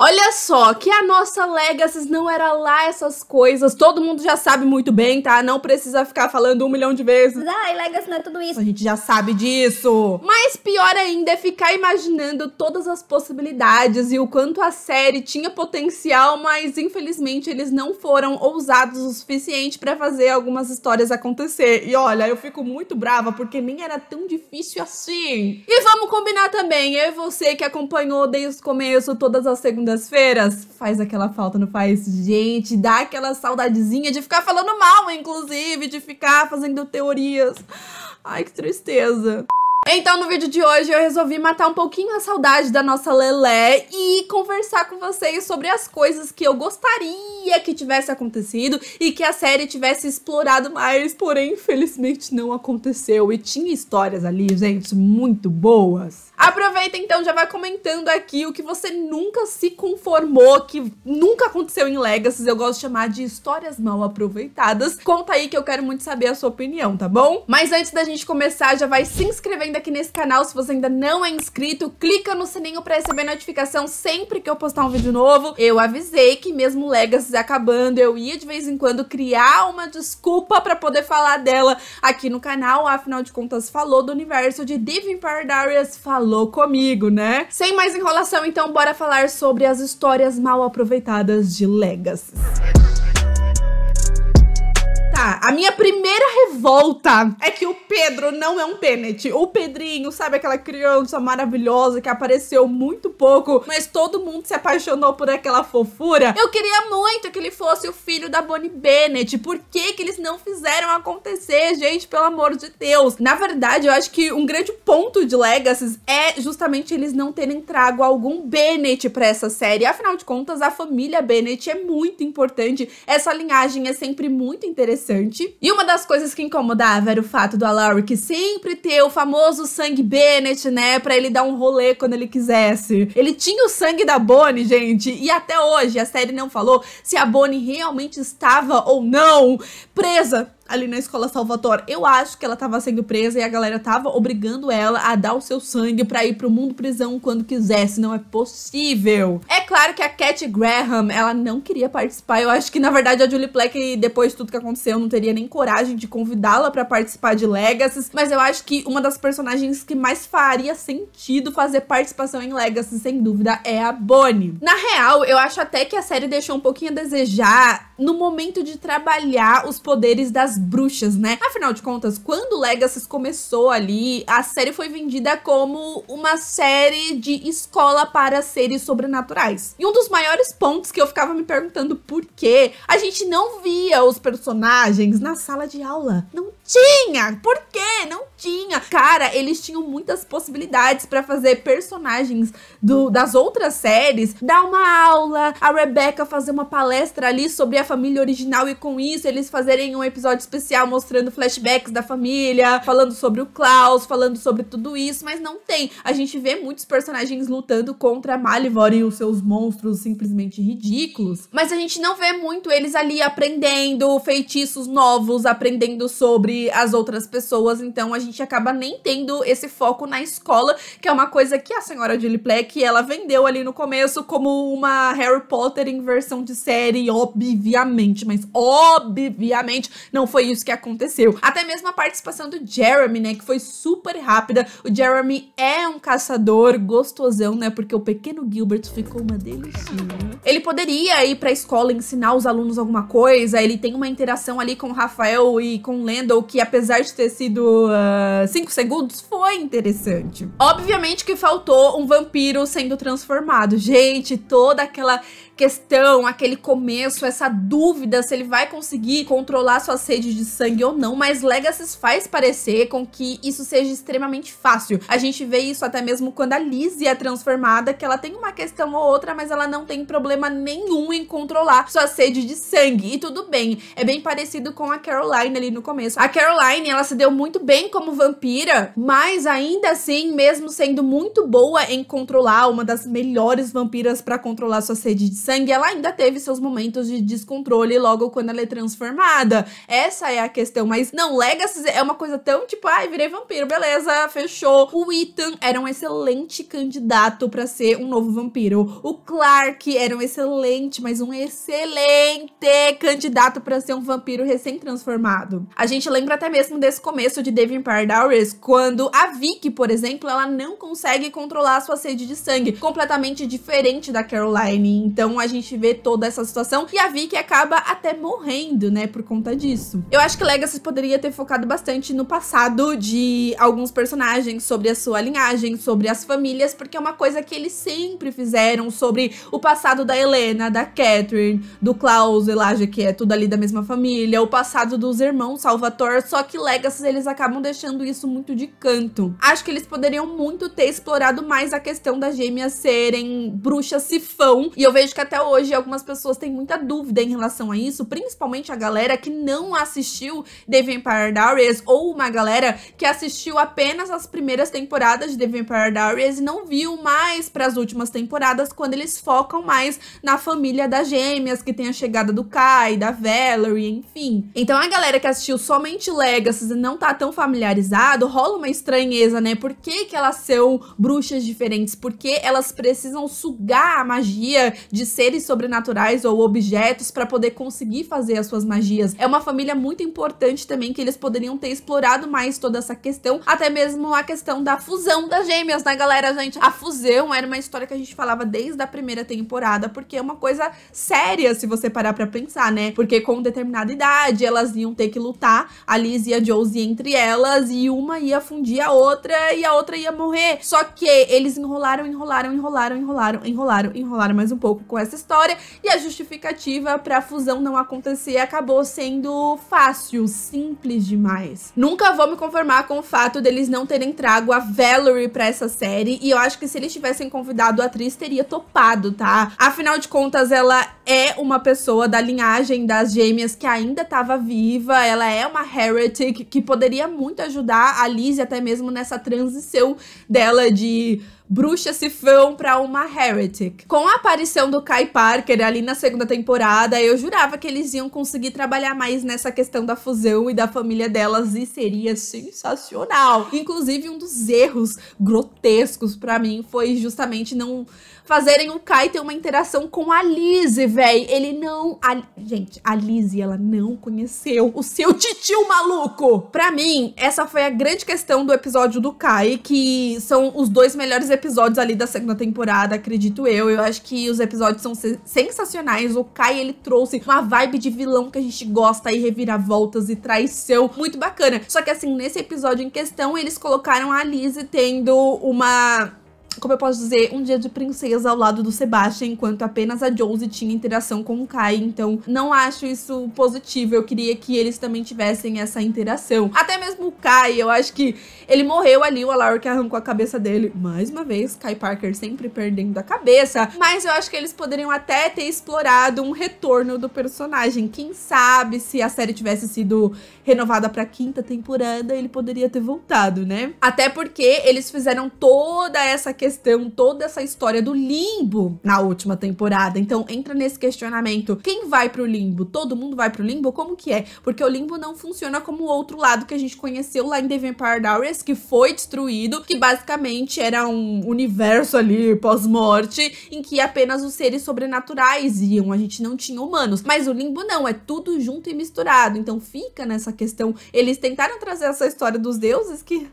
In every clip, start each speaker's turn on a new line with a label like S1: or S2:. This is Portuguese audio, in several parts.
S1: Olha só, que a nossa Legacy não era lá essas coisas, todo mundo já sabe muito bem, tá? Não precisa ficar falando 1 milhão de vezes.
S2: Ai, Legacy não é tudo isso.
S1: A gente já sabe disso. Mas pior ainda é ficar imaginando todas as possibilidades e o quanto a série tinha potencial, mas infelizmente eles não foram ousados o suficiente pra fazer algumas histórias acontecer. E olha, eu fico muito brava porque nem era tão difícil assim. E vamos combinar também, eu e você que acompanhou desde o começo todas as segundas-feiras, faz aquela falta, não faz? Gente, dá aquela saudadezinha de ficar falando mal, inclusive, de ficar fazendo teorias. Ai, que tristeza. Então, no vídeo de hoje, eu resolvi matar um pouquinho a saudade da nossa Lelé e conversar com vocês sobre as coisas que eu gostaria que tivesse acontecido e que a série tivesse explorado mais, porém, infelizmente, não aconteceu. E tinha histórias ali, gente, muito boas. Aproveita, então, já vai comentando aqui o que você nunca se conformou, que nunca aconteceu em Legacy. Eu gosto de chamar de histórias mal aproveitadas. Conta aí que eu quero muito saber a sua opinião, tá bom? Mas antes da gente começar, já vai se inscrevendo aqui nesse canal. Se você ainda não é inscrito, clica no sininho pra receber notificação sempre que eu postar um vídeo novo. Eu avisei que mesmo Legacy acabando, eu ia de vez em quando criar uma desculpa pra poder falar dela aqui no canal. Afinal de contas, falou do universo de Divine Paradise, falou comigo, né? Sem mais enrolação, então, bora falar sobre as histórias mal aproveitadas de Legacy. A minha primeira revolta é que o Pedro não é um Bennett. O Pedrinho, sabe aquela criança maravilhosa que apareceu muito pouco, mas todo mundo se apaixonou por aquela fofura? Eu queria muito que ele fosse o filho da Bonnie Bennett. Por que que eles não fizeram acontecer, gente? Pelo amor de Deus. Na verdade, eu acho que um grande ponto de Legacy é justamente eles não terem trago algum Bennett pra essa série. Afinal de contas, a família Bennett é muito importante. Essa linhagem é sempre muito interessante. E uma das coisas que incomodava era o fato do Alaric sempre ter o famoso sangue Bennett, né? Pra ele dar um rolê quando ele quisesse. Ele tinha o sangue da Bonnie, gente. E até hoje a série não falou se a Bonnie realmente estava ou não presa ali na escola Salvatore. Eu acho que ela tava sendo presa e a galera tava obrigando ela a dar o seu sangue pra ir pro mundo prisão quando quisesse. Não é possível. É claro que a Cat Graham, ela não queria participar. Eu acho que, na verdade, a Julie Plec, depois de tudo que aconteceu, não teria nem coragem de convidá-la pra participar de Legacy. Mas eu acho que uma das personagens que mais faria sentido fazer participação em Legacy, sem dúvida, é a Bonnie. Na real, eu acho até que a série deixou um pouquinho a desejar no momento de trabalhar os poderes das bruxas, né? Afinal de contas, quando Legacy começou ali, a série foi vendida como uma série de escola para seres sobrenaturais. E um dos maiores pontos que eu ficava me perguntando por que a gente não via os personagens na sala de aula. Não tinha! Por quê? Não tinha! Cara, eles tinham muitas possibilidades pra fazer personagens das outras séries dar uma aula, a Rebecca fazer uma palestra ali sobre a família original e com isso eles fazerem um episódio especial mostrando flashbacks da família, falando sobre o Klaus, falando sobre tudo isso, mas não tem. A gente vê muitos personagens lutando contra a Malivore e os seus monstros simplesmente ridículos, mas a gente não vê muito eles ali aprendendo feitiços novos, aprendendo sobre as outras pessoas, então a gente acaba nem tendo esse foco na escola, que é uma coisa que a senhora Julie Plec, ela vendeu ali no começo como uma Harry Potter em versão de série, obviamente, mas obviamente não foi isso que aconteceu. Até mesmo a participação do Jeremy, né, que foi super rápida. O Jeremy é um caçador gostosão, né, porque o pequeno Gilbert ficou uma delicinha. Ele poderia ir pra escola ensinar os alunos alguma coisa, ele tem uma interação ali com o Rafael e com o Lendl, que apesar de ter sido 5 segundos, foi interessante. Obviamente que faltou um vampiro sendo transformado. Gente, toda aquela questão, aquele começo, essa dúvida se ele vai conseguir controlar sua sede de sangue ou não, mas Legacy faz parecer com que isso seja extremamente fácil. A gente vê isso até mesmo quando a Lizzie é transformada, que ela tem uma questão ou outra, mas ela não tem problema nenhum em controlar sua sede de sangue, e tudo bem. É bem parecido com a Caroline ali no começo. A Caroline, ela se deu muito bem como vampira, mas ainda assim, mesmo sendo muito boa em controlar, uma das melhores vampiras pra controlar sua sede de sangue, ela ainda teve seus momentos de descontrole logo quando ela é transformada. Essa é a questão, mas não, Legacy é uma coisa tão tipo, ai, virei vampiro, beleza, fechou. O Ethan era um excelente candidato pra ser um novo vampiro. O Clark era um excelente, mas um excelente candidato pra ser um vampiro recém-transformado. A gente lembra até mesmo desse começo de The Vampire Diaries, quando a Vicky, por exemplo, ela não consegue controlar a sua sede de sangue, completamente diferente da Caroline. Então a gente vê toda essa situação e a Vicky acaba até morrendo, né, por conta disso. Eu acho que Legacy poderia ter focado bastante no passado de alguns personagens, sobre a sua linhagem, sobre as famílias, porque é uma coisa que eles sempre fizeram, sobre o passado da Helena, da Catherine, do Klaus, Elijah, que é tudo ali da mesma família, o passado dos irmãos Salvatore, só que Legacy eles acabam deixando isso muito de canto. Acho que eles poderiam muito ter explorado mais a questão das gêmeas serem bruxas sifão, e eu vejo que até hoje algumas pessoas têm muita dúvida em relação a isso, principalmente a galera que não assistiu The Vampire Diaries, ou uma galera que assistiu apenas as primeiras temporadas de The Vampire Diaries e não viu mais para as últimas temporadas, quando eles focam mais na família das gêmeas, que tem a chegada do Kai, da Valerie, enfim. Então a galera que assistiu somente Legacy e não tá tão familiarizado, rola uma estranheza, né? Por que que elas são bruxas diferentes? Por que elas precisam sugar a magia de seres sobrenaturais ou objetos para poder conseguir fazer as suas magias? É uma família muito importante também, que eles poderiam ter explorado mais toda essa questão, até mesmo a questão da fusão das gêmeas, né, galera? Gente, a fusão era uma história que a gente falava desde a primeira temporada, porque é uma coisa séria se você parar pra pensar, né? Porque com determinada idade, elas iam ter que lutar, a Liz e a Josie entre elas, e uma ia fundir a outra, e a outra ia morrer. Só que eles enrolaram mais um pouco com essa história, e a justificativa pra fusão não acontecer acabou sendo fácil, simples demais. Nunca vou me conformar com o fato deles não terem trago a Valerie pra essa série, e eu acho que se eles tivessem convidado a atriz, teria topado, tá? Afinal de contas, ela é uma pessoa da linhagem das gêmeas que ainda estava viva, ela é uma heretic que poderia muito ajudar a Liz até mesmo nessa transição dela de bruxa sifão pra uma heretic. Com a aparição do Kai Parker ali na segunda temporada, eu jurava que eles iam conseguir trabalhar mais nessa questão da fusão e da família delas, e seria sensacional. Inclusive, um dos erros grotescos pra mim foi justamente não fazerem o Kai ter uma interação com a Lizzie, véi. Ele não... Gente, a Lizzie, ela não conheceu o seu titio maluco. Pra mim, essa foi a grande questão do episódio do Kai, que são os dois melhores episódios ali da segunda temporada, acredito eu. Eu acho que os episódios são sensacionais. O Kai, ele trouxe uma vibe de vilão que a gente gosta, e reviravoltas e traição, muito bacana. Só que assim, nesse episódio em questão, eles colocaram a Lizzie tendo uma... como eu posso dizer, um dia de princesa ao lado do Sebastian, enquanto apenas a Josie tinha interação com o Kai. Então, não acho isso positivo. Eu queria que eles também tivessem essa interação. Até mesmo o Kai, eu acho que ele morreu ali, o Alaric arrancou a cabeça dele. Mais uma vez, Kai Parker sempre perdendo a cabeça. Mas eu acho que eles poderiam até ter explorado um retorno do personagem. Quem sabe, se a série tivesse sido renovada pra quinta temporada, ele poderia ter voltado, né? Até porque eles fizeram toda essa questão, toda essa história do limbo na última temporada. Então entra nesse questionamento: quem vai pro limbo? Todo mundo vai pro limbo? Como que é? Porque o limbo não funciona como o outro lado que a gente conheceu lá em The Vampire Diaries, que foi destruído, que basicamente era um universo ali pós-morte, em que apenas os seres sobrenaturais iam, a gente não tinha humanos. Mas o limbo não, é tudo junto e misturado. Então fica nessa questão. Eles tentaram trazer essa história dos deuses que...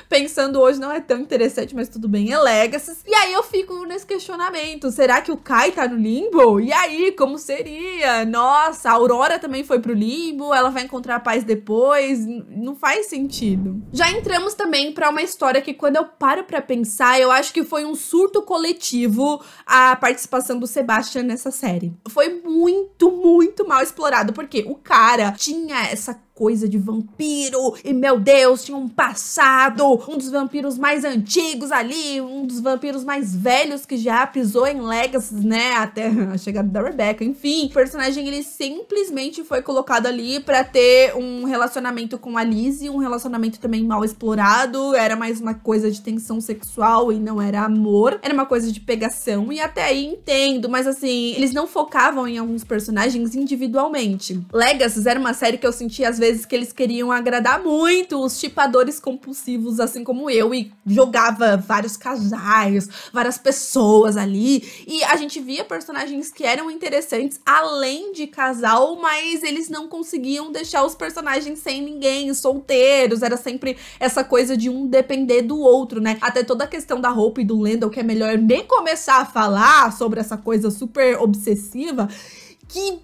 S1: pensando hoje não é tão interessante, mas tudo bem, é Legacy. E aí eu fico nesse questionamento: será que o Kai tá no limbo? E aí, como seria? Nossa, a Aurora também foi pro limbo, ela vai encontrar a paz depois, não faz sentido. Já entramos também pra uma história que, quando eu paro pra pensar, eu acho que foi um surto coletivo a participação do Sebastian nessa série. Foi muito, muito mal explorado, porque o cara tinha essa coisa de vampiro, e meu Deus, tinha um passado, um dos vampiros mais antigos ali, um dos vampiros mais velhos que já pisou em Legacy, né, até a chegada da Rebecca, enfim. O personagem, ele simplesmente foi colocado ali pra ter um relacionamento com a Lizzie, um relacionamento também mal explorado, era mais uma coisa de tensão sexual e não era amor, era uma coisa de pegação, e até aí entendo, mas assim, eles não focavam em alguns personagens individualmente. Legacy era uma série que eu sentia às vezes que eles queriam agradar muito os shippadores compulsivos, assim como eu, e jogava vários casais, várias pessoas ali, e a gente via personagens que eram interessantes além de casal, mas eles não conseguiam deixar os personagens sem ninguém, solteiros, era sempre essa coisa de um depender do outro, né? Até toda a questão da Hope e do Lendl, que é melhor nem começar a falar sobre essa coisa super obsessiva, que...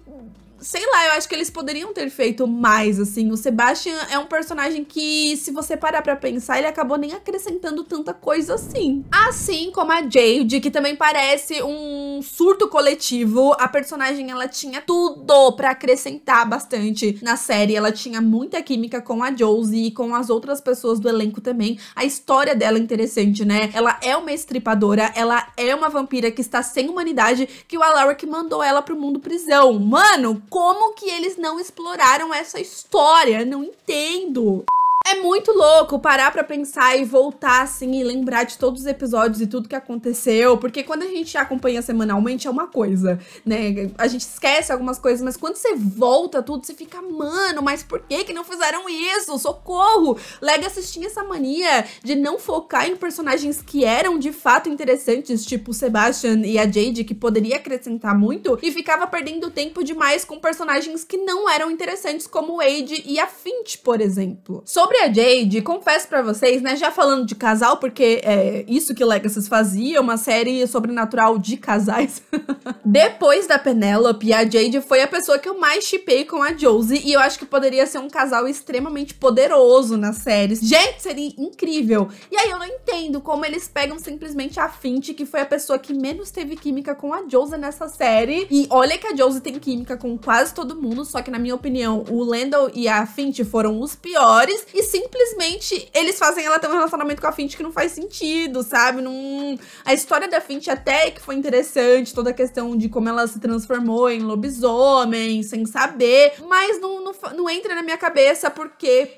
S1: sei lá, eu acho que eles poderiam ter feito mais, assim. O Sebastian é um personagem que, se você parar pra pensar, ele acabou nem acrescentando tanta coisa assim. Assim como a Jade, que também parece um surto coletivo. A personagem, ela tinha tudo pra acrescentar bastante na série. Ela tinha muita química com a Josie e com as outras pessoas do elenco também. A história dela é interessante, né? Ela é uma estripadora, ela é uma vampira que está sem humanidade, que o Alaric mandou ela pro mundo prisão. Mano, como que eles não exploraram essa história? Não entendo. É muito louco parar pra pensar e voltar, assim, e lembrar de todos os episódios e tudo que aconteceu, porque quando a gente acompanha semanalmente é uma coisa, né? A gente esquece algumas coisas, mas quando você volta tudo, você fica, mano, mas por que não fizeram isso? Socorro! Legacy tinha essa mania de não focar em personagens que eram de fato interessantes, tipo o Sebastian e a Jade, que poderia acrescentar muito, e ficava perdendo tempo demais com personagens que não eram interessantes, como o Wade e a Finch, por exemplo. Sobre a Jade, confesso pra vocês, né, já falando de casal, porque é isso que Legacy fazia, uma série sobrenatural de casais. Depois da Penelope, a Jade foi a pessoa que eu mais shippei com a Josie, e eu acho que poderia ser um casal extremamente poderoso nas séries. Gente, seria incrível. E aí eu não entendo como eles pegam simplesmente a Finch, que foi a pessoa que menos teve química com a Josie nessa série, e olha que a Josie tem química com quase todo mundo, só que na minha opinião, o Lendl e a Finch foram os piores, e simplesmente eles fazem ela ter um relacionamento com a Finch que não faz sentido, sabe? A história da Finch até que foi interessante, toda a questão de como ela se transformou em lobisomem, sem saber, mas não entra na minha cabeça por que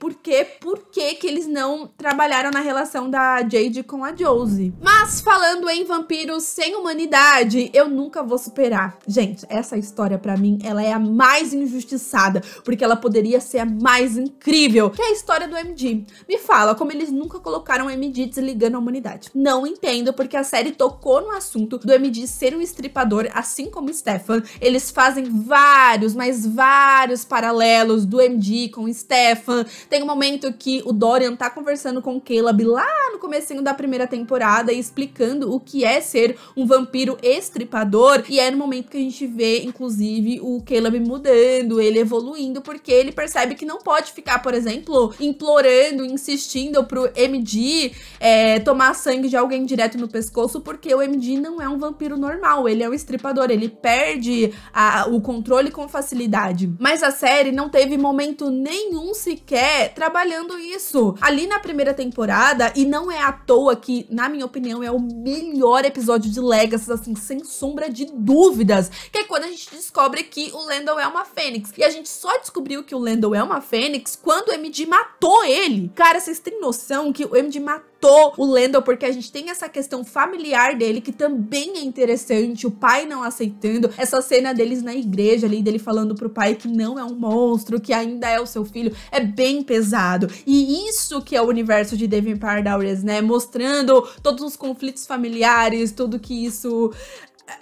S1: que eles não trabalharam na relação da Jade com a Josie. Mas falando em vampiros sem humanidade, eu nunca vou superar. Gente, essa história pra mim, ela é a mais injustiçada, porque ela poderia ser a mais incrível, que é a história do MD. Me fala como eles nunca colocaram o MD desligando a humanidade. Não entendo, porque a série tocou no assunto do MD ser um estripador, assim como Stefan. Eles fazem vários, mas vários paralelos do MD com Stefan. Tem um momento que o Dorian tá conversando com o Caleb lá no comecinho da primeira temporada e explicando o que é ser um vampiro estripador, e é no momento que a gente vê, inclusive, o Caleb mudando, ele evoluindo, porque ele percebe que não pode ficar, por exemplo, implorando, insistindo pro MD tomar sangue de alguém direto no pescoço, porque o MD não é um vampiro normal, ele é um estripador, ele perde o controle com facilidade. Mas a série não teve momento nenhum sequer trabalhando isso. Ali na primeira temporada, e não é à toa que, na minha opinião, é o melhor episódio de Legacy, assim, sem sombra de dúvidas, que é quando a gente descobre que o Lendl é uma fênix. E a gente só descobriu que o Lendl é uma fênix quando o MD matou ele. Cara, vocês têm noção que o MD matou o Lendl, porque a gente tem essa questão familiar dele, que também é interessante, o pai não aceitando, essa cena deles na igreja ali, dele falando pro pai que não é um monstro, que ainda é o seu filho, é bem pesado. E isso que é o universo de The Vampire Diaries, né, mostrando todos os conflitos familiares, tudo que isso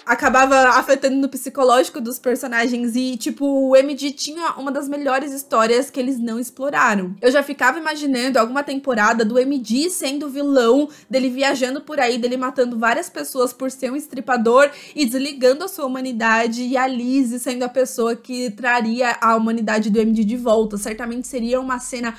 S1: acabava afetando no psicológico dos personagens, e tipo, o MD tinha uma das melhores histórias que eles não exploraram. Eu já ficava imaginando alguma temporada do MD sendo vilão, dele viajando por aí, dele matando várias pessoas por ser um estripador e desligando a sua humanidade, e a Lizzie sendo a pessoa que traria a humanidade do MD de volta. Certamente seria uma cena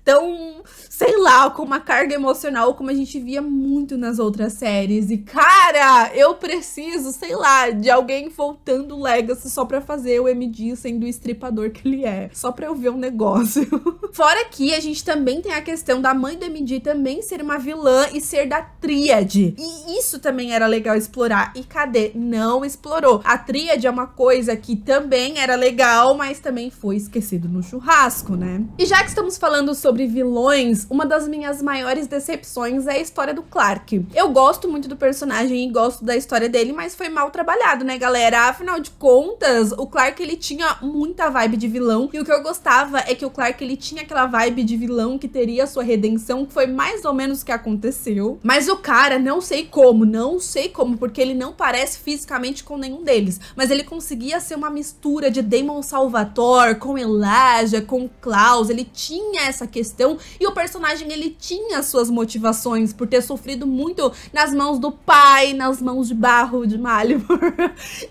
S1: tão, sei lá, com uma carga emocional como a gente via muito nas outras séries. E, cara, eu preciso, sei lá, de alguém voltando o Legacy só pra fazer o MD sendo o estripador que ele é. Só pra eu ver um negócio. Fora que a gente também tem a questão da mãe do MD também ser uma vilã e ser da Tríade. E isso também era legal explorar. E cadê? Não explorou. A Tríade é uma coisa que também era legal, mas também foi esquecido no churrasco, né? E já que estamos falando sobre vilões, uma das minhas maiores decepções é a história do Clark. Eu gosto muito do personagem e gosto da história dele, mas foi mal trabalhado, né, galera? Afinal de contas, o Clark, ele tinha muita vibe de vilão, e o que eu gostava é que o Clark, ele tinha aquela vibe de vilão que teria sua redenção, que foi mais ou menos o que aconteceu. Mas o cara, não sei como, porque ele não parece fisicamente com nenhum deles, mas ele conseguia ser uma mistura de Damon Salvatore com Elijah, com Klaus. Ele tinha essa questão, e o personagem, ele tinha suas motivações por ter sofrido muito nas mãos do pai, nas mãos de barro de Malivor.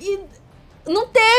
S1: E não teve.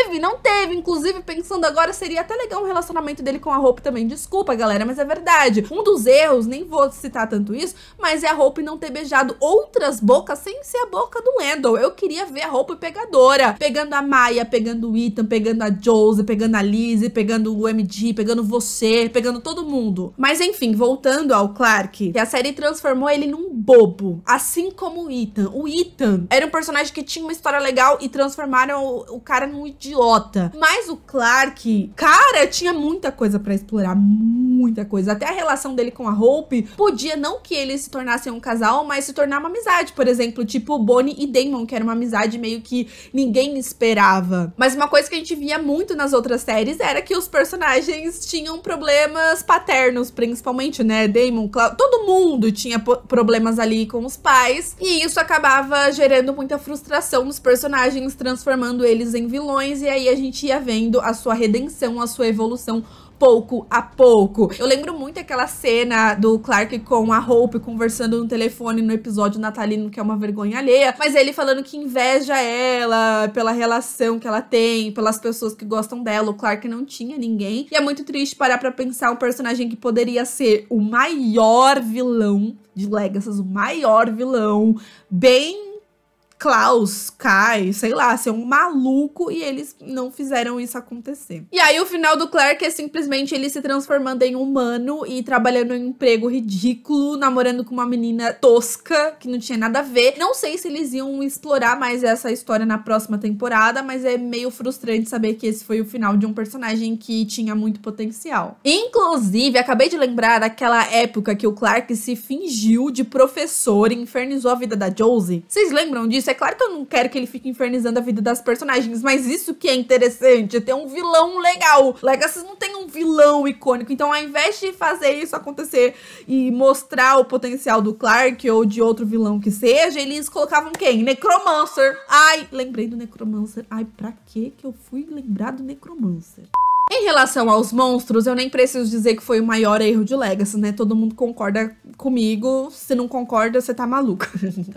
S1: Inclusive, pensando agora, seria até legal um relacionamento dele com a Hope também. Desculpa, galera, mas é verdade. Um dos erros, nem vou citar tanto isso, mas é a Hope não ter beijado outras bocas sem ser a boca do Landon. Eu queria ver a Hope pegadora. Pegando a Maya, pegando o Ethan, pegando a Josie, pegando a Lizzie, pegando o MD, pegando você, pegando todo mundo. Mas enfim, voltando ao Clark, que a série transformou ele num bobo. Assim como o Ethan. O Ethan era um personagem que tinha uma história legal e transformaram o cara num idiota. Mas o Clark, cara, tinha muita coisa pra explorar, muita coisa. Até a relação dele com a Hope podia, não que eles se tornassem um casal, mas se tornar uma amizade, por exemplo, tipo Bonnie e Damon, que era uma amizade meio que ninguém esperava. Mas uma coisa que a gente via muito nas outras séries era que os personagens tinham problemas paternos, principalmente, né? Damon, Klaus, todo mundo tinha problemas ali com os pais, e isso acabava gerando muita frustração nos personagens, transformando eles em vilões, e aí a gente ia vendo a sua redenção, a sua evolução pouco a pouco. Eu lembro muito aquela cena do Clark com a Hope conversando no telefone no episódio natalino, que é uma vergonha alheia, mas ele falando que inveja ela pela relação que ela tem, pelas pessoas que gostam dela. O Clark não tinha ninguém, e é muito triste parar pra pensar um personagem que poderia ser o maior vilão de Legacy, o maior vilão, bem Klaus, Kai, sei lá, ser um maluco, e eles não fizeram isso acontecer. E aí o final do Clark é simplesmente ele se transformando em humano e trabalhando em um emprego ridículo, namorando com uma menina tosca, que não tinha nada a ver. Não sei se eles iam explorar mais essa história na próxima temporada, mas é meio frustrante saber que esse foi o final de um personagem que tinha muito potencial. Inclusive, acabei de lembrar daquela época que o Clark se fingiu de professor e infernizou a vida da Josie. Vocês lembram disso? É claro que eu não quero que ele fique infernizando a vida das personagens, mas isso que é interessante, é ter um vilão legal. Legacy não tem um vilão icônico, então ao invés de fazer isso acontecer e mostrar o potencial do Clark ou de outro vilão que seja, eles colocavam quem? Necromancer. Ai, lembrei do Necromancer. Ai, pra que eu fui lembrar do Necromancer? Em relação aos monstros, eu nem preciso dizer que foi o maior erro de Legacy, né? Todo mundo concorda comigo. Se não concorda, você tá maluco.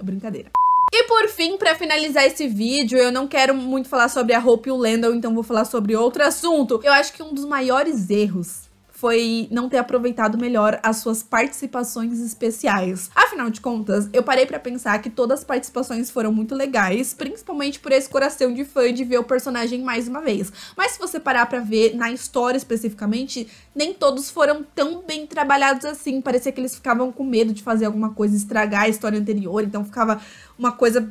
S1: Brincadeira. E por fim, pra finalizar esse vídeo, eu não quero muito falar sobre a Hope e o Landon, então vou falar sobre outro assunto. Eu acho que um dos maiores erros foi não ter aproveitado melhor as suas participações especiais. Afinal de contas, eu parei pra pensar que todas as participações foram muito legais, principalmente por esse coração de fã de ver o personagem mais uma vez. Mas se você parar pra ver na história especificamente, nem todos foram tão bem trabalhados assim. Parecia que eles ficavam com medo de fazer alguma coisa, estragar a história anterior, então ficava uma coisa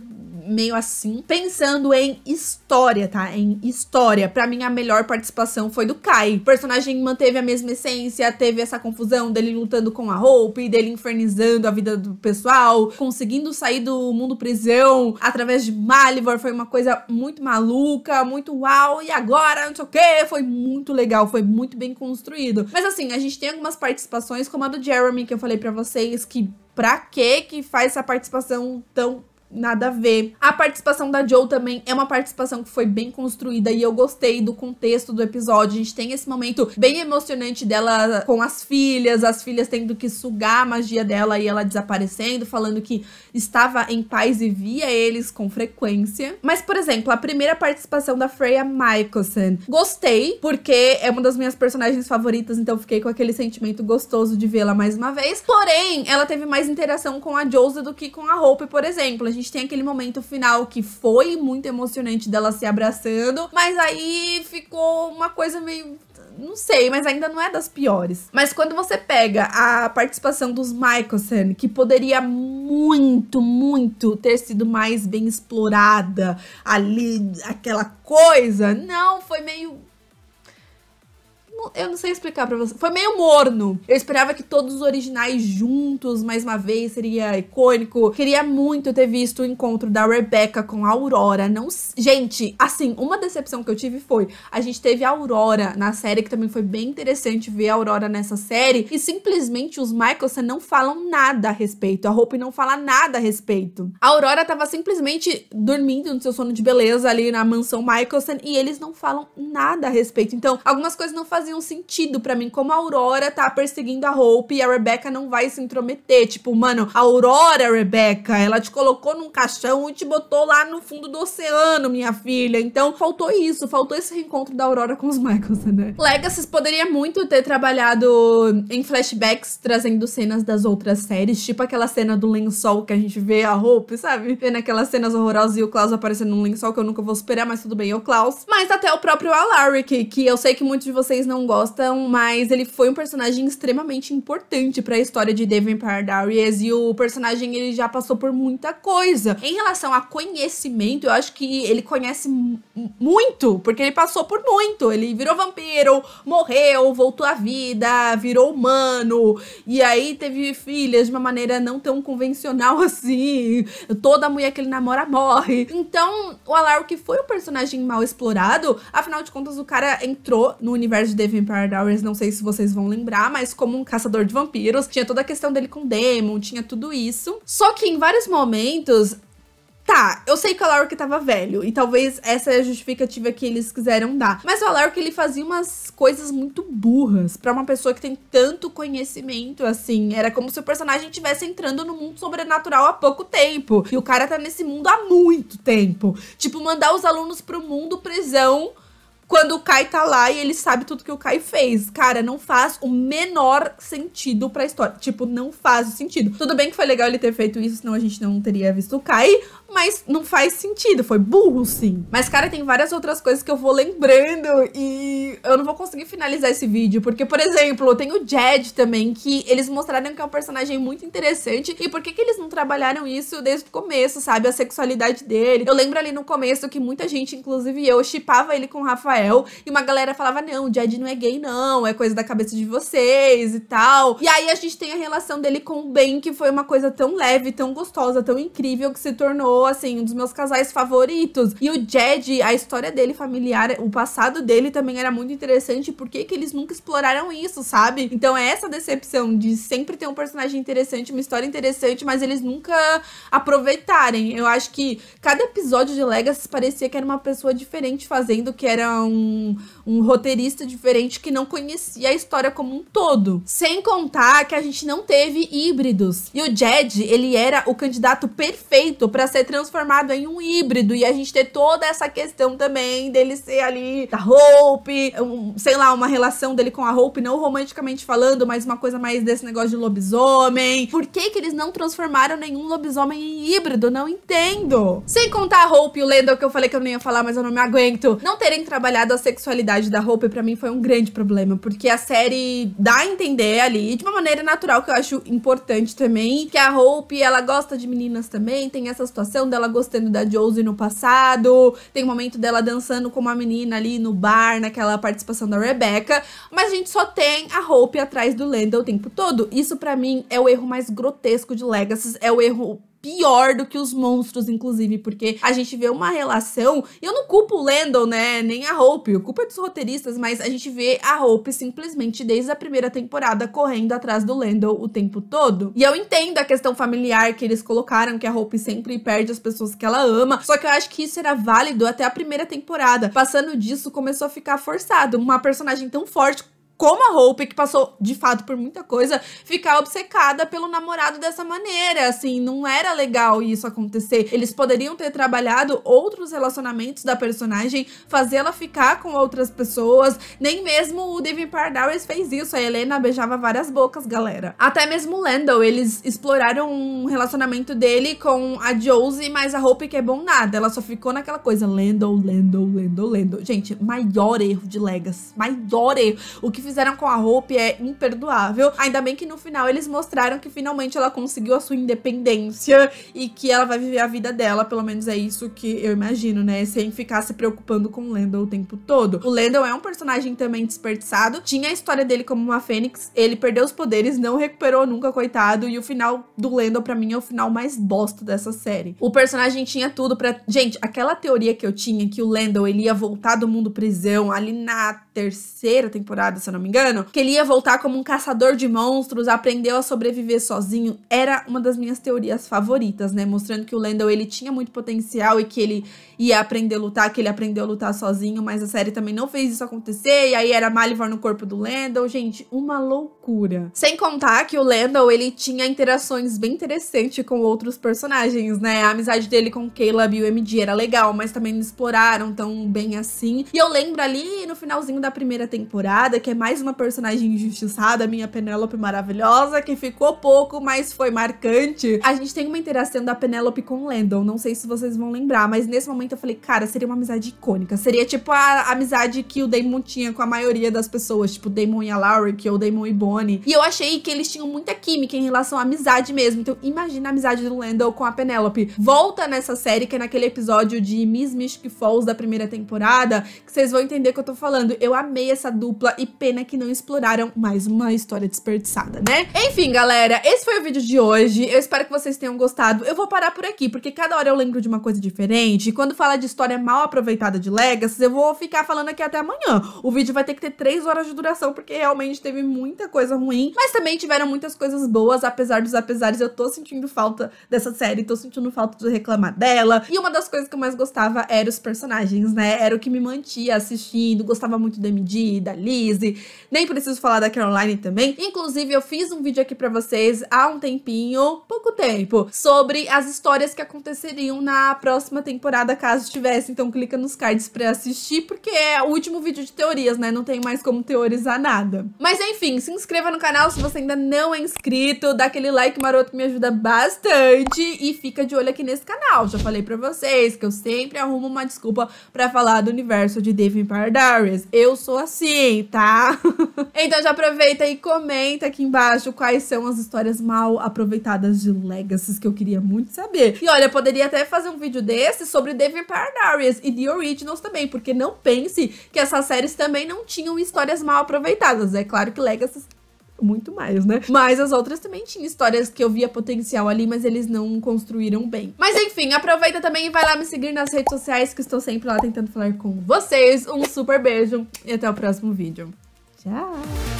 S1: meio assim. Pensando em história, tá? Em história, pra mim a melhor participação foi do Kai. O personagem manteve a mesma essência, teve essa confusão dele lutando com a Hope, dele infernizando a vida do pessoal, conseguindo sair do mundo prisão através de Malivor. Foi uma coisa muito maluca, muito uau, e agora não sei o que, foi muito legal, foi muito bem construído. Mas assim, a gente tem algumas participações, como a do Jeremy, que eu falei pra vocês, que pra que faz essa participação tão nada a ver. A participação da Joe também é uma participação que foi bem construída e eu gostei do contexto do episódio. A gente tem esse momento bem emocionante dela com as filhas tendo que sugar a magia dela e ela desaparecendo, falando que estava em paz e via eles com frequência. Mas, por exemplo, a primeira participação da Freya Michelson, gostei, porque é uma das minhas personagens favoritas, então fiquei com aquele sentimento gostoso de vê-la mais uma vez. Porém, ela teve mais interação com a Josie do que com a Hope, por exemplo. A gente tem aquele momento final que foi muito emocionante dela se abraçando, mas aí ficou uma coisa meio... não sei, mas ainda não é das piores. Mas quando você pega a participação dos Michelson, que poderia muito ter sido mais bem explorada ali, aquela coisa, não, foi meio... eu não sei explicar pra você. Foi meio morno. Eu esperava que todos os originais juntos, mais uma vez, seria icônico. Queria muito ter visto o encontro da Rebecca com a Aurora. Não... gente, assim, uma decepção que eu tive foi... a gente teve a Aurora na série, que também foi bem interessante ver a Aurora nessa série. E simplesmente os Michelson não falam nada a respeito. A Hope não fala nada a respeito. A Aurora tava simplesmente dormindo no seu sono de beleza ali na mansão Michelson. E eles não falam nada a respeito. Então, algumas coisas não faziam sentido pra mim, como a Aurora tá perseguindo a Hope e a Rebecca não vai se intrometer, tipo, mano, a Aurora, Rebecca, ela te colocou num caixão e te botou lá no fundo do oceano, minha filha, então faltou isso, faltou esse reencontro da Aurora com os Michelson, né? Legacy poderia muito ter trabalhado em flashbacks, trazendo cenas das outras séries, tipo aquela cena do lençol que a gente vê a Hope, sabe? Vendo aquelas cenas horrorosas e o Klaus aparecendo num lençol que eu nunca vou superar, mas tudo bem, é o Klaus. Mas até o próprio Alaric, que eu sei que muitos de vocês não gostam, mas ele foi um personagem extremamente importante pra história de The Vampire Diaries e o personagem ele já passou por muita coisa. Em relação a conhecimento, eu acho que ele conhece muito, porque ele passou por muito. Ele virou vampiro, morreu, voltou à vida, virou humano, e aí teve filhas de uma maneira não tão convencional assim. Toda mulher que ele namora morre. Então, o Alaric foi um personagem mal explorado, afinal de contas o cara entrou no universo de The Vampire Diaries, não sei se vocês vão lembrar, mas como um caçador de vampiros, tinha toda a questão dele com Demon, tinha tudo isso. Só que em vários momentos... tá, eu sei que o Alaric tava velho, e talvez essa é a justificativa que eles quiseram dar. Mas o Alaric, ele fazia umas coisas muito burras pra uma pessoa que tem tanto conhecimento, assim. Era como se o personagem estivesse entrando no mundo sobrenatural há pouco tempo. E o cara tá nesse mundo há muito tempo. Tipo, mandar os alunos pro mundo prisão quando o Kai tá lá e ele sabe tudo que o Kai fez. Cara, não faz o menor sentido pra história. Tipo, não faz sentido. Tudo bem que foi legal ele ter feito isso, senão a gente não teria visto o Kai, mas não faz sentido. Foi burro, sim. Mas, cara, tem várias outras coisas que eu vou lembrando e eu não vou conseguir finalizar esse vídeo, porque, por exemplo, tem o Jed também, que eles mostraram que é um personagem muito interessante. E por que eles não trabalharam isso desde o começo, sabe? A sexualidade dele. Eu lembro ali no começo que muita gente, inclusive eu, shippava ele com o Rafael, e uma galera falava, não, o Jed não é gay não, é coisa da cabeça de vocês e tal. E aí a gente tem a relação dele com o Ben, que foi uma coisa tão leve, tão gostosa, tão incrível, que se tornou, assim, um dos meus casais favoritos. E o Jed, a história dele familiar, o passado dele também era muito interessante. Por que eles nunca exploraram isso, sabe? Então é essa decepção de sempre ter um personagem interessante, uma história interessante, mas eles nunca aproveitarem. Eu acho que cada episódio de Legacy parecia que era uma pessoa diferente fazendo, que era um roteirista diferente que não conhecia a história como um todo. Sem contar que a gente não teve híbridos. E o Jed, ele era o candidato perfeito pra ser transformado em um híbrido. E a gente ter toda essa questão também dele ser ali da Hope, sei lá, uma relação dele com a Hope, não romanticamente falando, mas uma coisa mais desse negócio de lobisomem. Por que eles não transformaram nenhum lobisomem em híbrido? Não entendo. Sem contar a Hope e o Lendl, que eu falei que eu não ia falar, mas eu não me aguento. Não terem trabalhado a sexualidade da Hope, pra mim, foi um grande problema, porque a série dá a entender ali, de uma maneira natural, que eu acho importante também, que a Hope, ela gosta de meninas também, tem essa situação dela gostando da Josie no passado, tem um momento dela dançando com uma menina ali no bar, naquela participação da Rebecca, mas a gente só tem a Hope atrás do Lendl o tempo todo. Isso, pra mim, é o erro mais grotesco de Legacy, é o erro pior do que os monstros, inclusive, porque a gente vê uma relação, e eu não culpo o Landon, né, nem a Hope, a culpa é dos roteiristas, mas a gente vê a Hope simplesmente desde a primeira temporada correndo atrás do Landon o tempo todo. E eu entendo a questão familiar que eles colocaram, que a Hope sempre perde as pessoas que ela ama, só que eu acho que isso era válido até a primeira temporada. Passando disso, começou a ficar forçado. Uma personagem tão forte como a Hope, que passou, de fato, por muita coisa, ficar obcecada pelo namorado dessa maneira, assim, não era legal isso acontecer. Eles poderiam ter trabalhado outros relacionamentos da personagem, fazê-la ficar com outras pessoas, nem mesmo o Devin Pardaris fez isso, a Helena beijava várias bocas, galera. Até mesmo o Landon, eles exploraram um relacionamento dele com a Josie, mas a Hope que é bom nada, ela só ficou naquela coisa, Landon. Gente, maior erro de Legacy, maior erro. O que fizeram com a Hope é imperdoável. Ainda bem que no final eles mostraram que finalmente ela conseguiu a sua independência e que ela vai viver a vida dela, pelo menos é isso que eu imagino, né? Sem ficar se preocupando com o Landon o tempo todo. O Landon é um personagem também desperdiçado. Tinha a história dele como uma fênix, ele perdeu os poderes, não recuperou nunca, coitado. E o final do Landon, pra mim, é o final mais bosta dessa série. O personagem tinha tudo pra... Gente, aquela teoria que eu tinha, que o Landon, ele ia voltar do mundo prisão ali na terceira temporada, se eu não me engano, que ele ia voltar como um caçador de monstros, aprendeu a sobreviver sozinho, era uma das minhas teorias favoritas, né? Mostrando que o Landon, ele tinha muito potencial e que ele ia aprender a lutar, que ele aprendeu a lutar sozinho, mas a série também não fez isso acontecer, e aí era Malivor no corpo do Landon, gente, uma loucura. Sem contar que o Landon, ele tinha interações bem interessantes com outros personagens, né? A amizade dele com o Caleb e o MD era legal, mas também não exploraram tão bem assim. E eu lembro ali no finalzinho da primeira temporada, que é mais uma personagem injustiçada, a minha Penélope maravilhosa, que ficou pouco, mas foi marcante. A gente tem uma interação da Penélope com o Landon, não sei se vocês vão lembrar, mas nesse momento eu falei, cara, seria uma amizade icônica. Seria tipo a amizade que o Damon tinha com a maioria das pessoas, tipo o Damon e a Laurie, ou o Damon e Bonnie. E eu achei que eles tinham muita química em relação à amizade mesmo. Então imagina a amizade do Landon com a Penélope. Volta nessa série, que é naquele episódio de Miss Mystic Falls da primeira temporada, que vocês vão entender o que eu tô falando. Eu amei essa dupla e pena que não exploraram mais uma história desperdiçada, né? Enfim, galera, esse foi o vídeo de hoje. Eu espero que vocês tenham gostado. Eu vou parar por aqui, porque cada hora eu lembro de uma coisa diferente. E quando fala de história mal aproveitada de Legacy, eu vou ficar falando aqui até amanhã. O vídeo vai ter que ter 3 horas de duração, porque realmente teve muita coisa ruim. Mas também tiveram muitas coisas boas, apesar dos apesares. Eu tô sentindo falta dessa série, tô sentindo falta de reclamar dela. E uma das coisas que eu mais gostava era os personagens, né? Era o que me mantia assistindo. Gostava muito do MD, da Lizzie. Nem preciso falar da Caroline também. Inclusive, eu fiz um vídeo aqui pra vocês há um tempinho, pouco tempo, sobre as histórias que aconteceriam na próxima temporada, caso tivesse. Então clica nos cards pra assistir, porque é o último vídeo de teorias, né? Não tem mais como teorizar nada. Mas enfim, se inscreva no canal se você ainda não é inscrito, dá aquele like maroto que me ajuda bastante e fica de olho aqui nesse canal. Já falei pra vocês que eu sempre arrumo uma desculpa pra falar do universo de Devin Pardaris. Eu sou assim, tá? Então já aproveita e comenta aqui embaixo quais são as histórias mal aproveitadas de Legacy que eu queria muito saber. E olha, eu poderia até fazer um vídeo desse sobre Devin Pardaris e The Originals também, porque não pense que essas séries também não tinham histórias mal aproveitadas. É claro que Legacy muito mais, né? Mas as outras também tinham histórias que eu via potencial ali, mas eles não construíram bem. Mas enfim, aproveita também e vai lá me seguir nas redes sociais, que estou sempre lá tentando falar com vocês. Um super beijo e até o próximo vídeo. Tchau!